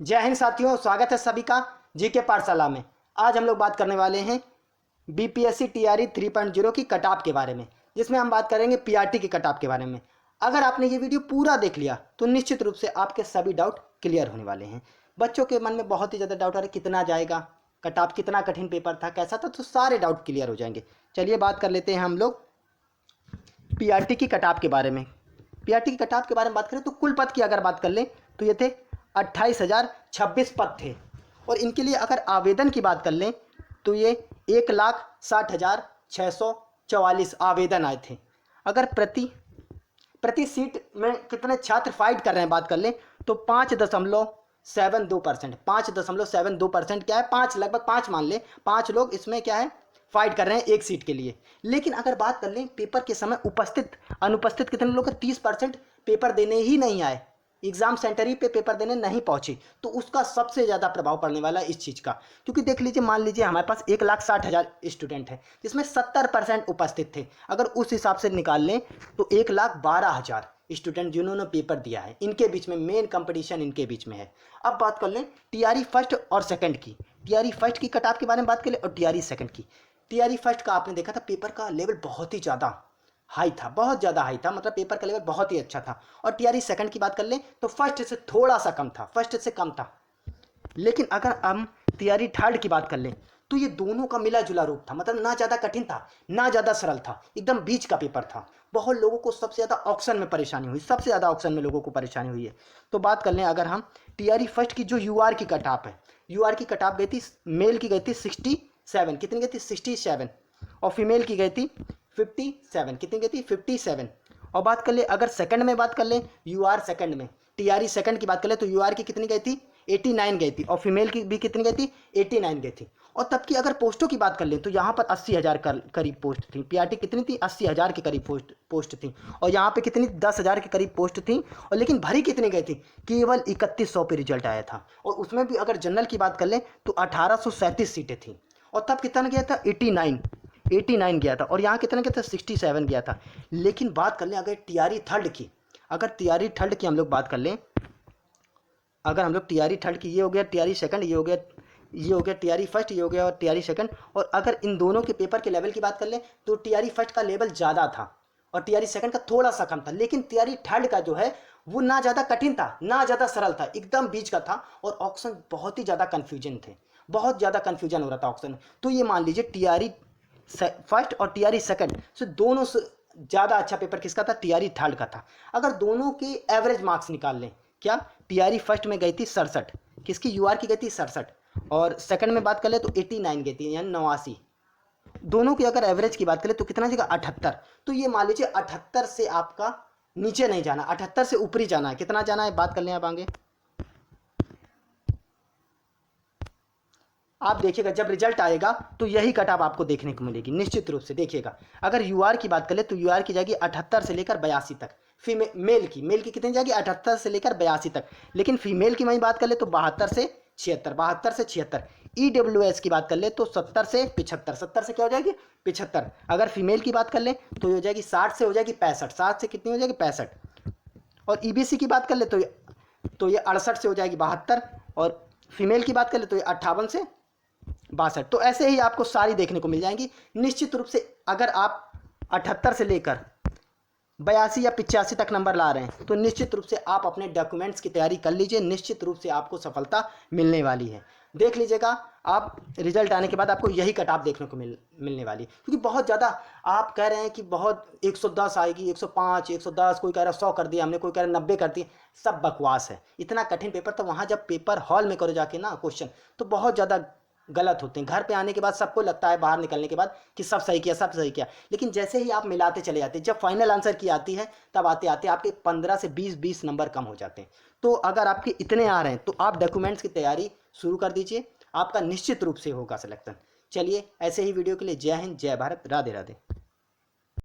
जय हिंद साथियों, स्वागत है सभी का जीके पाठशाला में। आज हम लोग बात करने वाले हैं बीपीएससी टीआरई 3.0 की कटऑफ के बारे में, जिसमें हम बात करेंगे पीआरटी की कटऑफ के बारे में। अगर आपने ये वीडियो पूरा देख लिया तो निश्चित रूप से आपके सभी डाउट क्लियर होने वाले हैं। बच्चों के मन में बहुत ही ज़्यादा डाउट आ रहे, कितना जाएगा कटऑफ, कितना कठिन पेपर था, कैसा था, तो सारे डाउट क्लियर हो जाएंगे। चलिए बात कर लेते हैं हम लोग पीआरटी की कटऑफ के बारे में। पीआरटी की कटऑफ के बारे में बात करें तो कुल पद की अगर बात कर लें तो ये थे 28,026 पद थे, और इनके लिए अगर आवेदन की बात कर लें तो ये 1,60,644 आवेदन आए थे। अगर प्रति सीट में कितने छात्र फाइट कर रहे हैं बात कर लें तो 5.72%। 5.72% क्या है, लगभग 5 मान ले, 5 लोग इसमें क्या है फाइट कर रहे हैं एक सीट के लिए। लेकिन अगर बात कर लें पेपर के समय अनुपस्थित कितने लोग, 30% पेपर देने ही नहीं आए, एग्जाम सेंटर ही पे पेपर देने नहीं पहुंचे, तो उसका सबसे ज़्यादा प्रभाव पड़ने वाला है इस चीज़ का। क्योंकि देख लीजिए, मान लीजिए हमारे पास 1,60,000 स्टूडेंट हैं, जिसमें 70% उपस्थित थे। अगर उस हिसाब से निकाल लें तो 1,12,000 स्टूडेंट जिन्होंने पेपर दिया है, इनके बीच में मेन कंपटीशन इनके बीच में है। अब बात कर लें टीआरई फर्स्ट और सेकंड की। टीआरई फर्स्ट की कटऑफ के बारे में बात कर लें और टीआरई सेकंड की। टीआरई फर्स्ट का आपने देखा था पेपर का लेवल बहुत ही ज़्यादा हाई था, बहुत ज़्यादा हाई था, मतलब पेपर का लेवल बहुत ही अच्छा था। और टीआरई सेकंड की बात कर लें तो फर्स्ट से थोड़ा सा कम था, फर्स्ट से कम था। लेकिन अगर हम टीआरई थर्ड की बात कर लें तो ये दोनों का मिला जुला रूप था, मतलब ना ज़्यादा कठिन था ना ज़्यादा सरल था, एकदम बीच का पेपर था। बहुत लोगों को सबसे ज़्यादा ऑप्शन में परेशानी हुई, सबसे ज़्यादा ऑप्शन में लोगों को परेशानी हुई है। तो बात कर लें अगर हम टीआरई फर्स्ट की जो यूआर की कटऑफ है, यूआर की कटऑफ गई थी, मेल की गई थी 67, कितनी गई थी 67, और फीमेल की गई थी 57, कितनी गई थी 57। और बात कर ले अगर सेकंड में बात कर ले, यूआर सेकंड में टीआरई सेकंड की बात कर ले तो यूआर की कितनी गई थी 89 गई थी, और फीमेल की भी कितनी गई थी 89 गई थी। और तब की अगर पोस्टों की बात कर ले तो यहाँ पर 80,000 करीब पोस्ट थी। पीआरटी कितनी थी, 80,000 के करीब पोस्ट थी, और यहाँ पे कितनी 10,000 के करीब पोस्ट थी। और लेकिन भरी कितनी गई थी, केवल 3100 पे रिजल्ट आया था। और उसमें भी अगर जनरल की बात कर ले तो 1837 सीटें थी, और तब कितना गया था 89 गया था, और यहाँ कितना गया था 67 गया था। लेकिन बात कर लें अगर टीआरई थर्ड की, हम लोग बात कर लें, अगर हम लोग टीआरई थर्ड की, ये हो गया टीआरई सेकंड, ये हो गया टीआरई फर्स्ट, ये हो गया और टीआरई सेकंड। और अगर इन दोनों के पेपर के लेवल की बात कर लें तो टीआरई फर्स्ट का लेवल ज़्यादा था और टीआरई सेकंड का थोड़ा सा कम था। लेकिन टीआरई थर्ड का जो है वो ना ज़्यादा कठिन था ना ज़्यादा सरल था, एकदम बीच का था। और ऑप्शन बहुत ही ज़्यादा कन्फ्यूजन थे, बहुत ज़्यादा कन्फ्यूजन हो रहा था ऑप्शन। तो ये मान लीजिए टीआरई फर्स्ट और टीआरई सेकंड से दोनों से ज़्यादा अच्छा पेपर किसका था, टीआरई थर्ड का था। अगर दोनों के एवरेज मार्क्स निकाल लें, क्या टीआरई फर्स्ट में गई थी 67, किसकी यूआर की गई थी 67, और सेकंड में बात कर ले तो 89 गई थी, यानी 89। दोनों की अगर एवरेज की बात करें तो कितना जाएगा 78। तो ये मान लीजिए 78 से आपका नीचे नहीं जाना, 78 से ऊपर ही जाना है। कितना जाना है बात कर लें आप आगे, आप देखिएगा जब रिजल्ट आएगा तो यही कटऑफ आपको देखने को मिलेगी निश्चित रूप से। देखिएगा अगर यूआर की बात करें तो यूआर की जाएगी 78 से लेकर 82 तक। मेल की कितनी जाएगी 78 से लेकर 82 तक। लेकिन फीमेल की वहीं बात कर ले तो 72 से 76। ईडब्ल्यूएस की बात कर ले तो 70 से 75, 70 से क्या हो जाएगी 75। अगर फीमेल की बात कर ले तो ये हो जाएगी 60 से हो जाएगी 65, 60 से कितनी हो जाएगी 65। और ईबीसी की बात कर ले तो ये 68 से हो जाएगी 72, और फीमेल की बात कर ले तो ये 58 से 62। तो ऐसे ही आपको सारी देखने को मिल जाएंगी निश्चित रूप से। अगर आप 78 से लेकर 82 या 85 तक नंबर ला रहे हैं तो निश्चित रूप से आप अपने डॉक्यूमेंट्स की तैयारी कर लीजिए, निश्चित रूप से आपको सफलता मिलने वाली है। देख लीजिएगा आप रिजल्ट आने के बाद आपको यही कटऑफ देखने को मिलने वाली है। क्योंकि बहुत ज़्यादा आप कह रहे हैं कि बहुत 110 आएगी, 105, 110, कोई कह रहा 100 कर दिया हमने, कोई कह रहा 90 कर दिए, सब बकवास है। इतना कठिन पेपर तो वहाँ जब पेपर हॉल में करो जाके ना क्वेश्चन, तो बहुत ज़्यादा गलत होते हैं। घर पे आने के बाद सबको लगता है बाहर निकलने के बाद कि सब सही किया, सब सही किया, लेकिन जैसे ही आप मिलाते चले जाते हैं, जब फाइनल आंसर की आती है तब आते आते आपके 15 से 20 नंबर कम हो जाते हैं। तो अगर आपके इतने आ रहे हैं तो आप डॉक्यूमेंट्स की तैयारी शुरू कर दीजिए, आपका निश्चित रूप से होगा सिलेक्शन। चलिए ऐसे ही वीडियो के लिए जय हिंद, जय भारत, राधे राधे।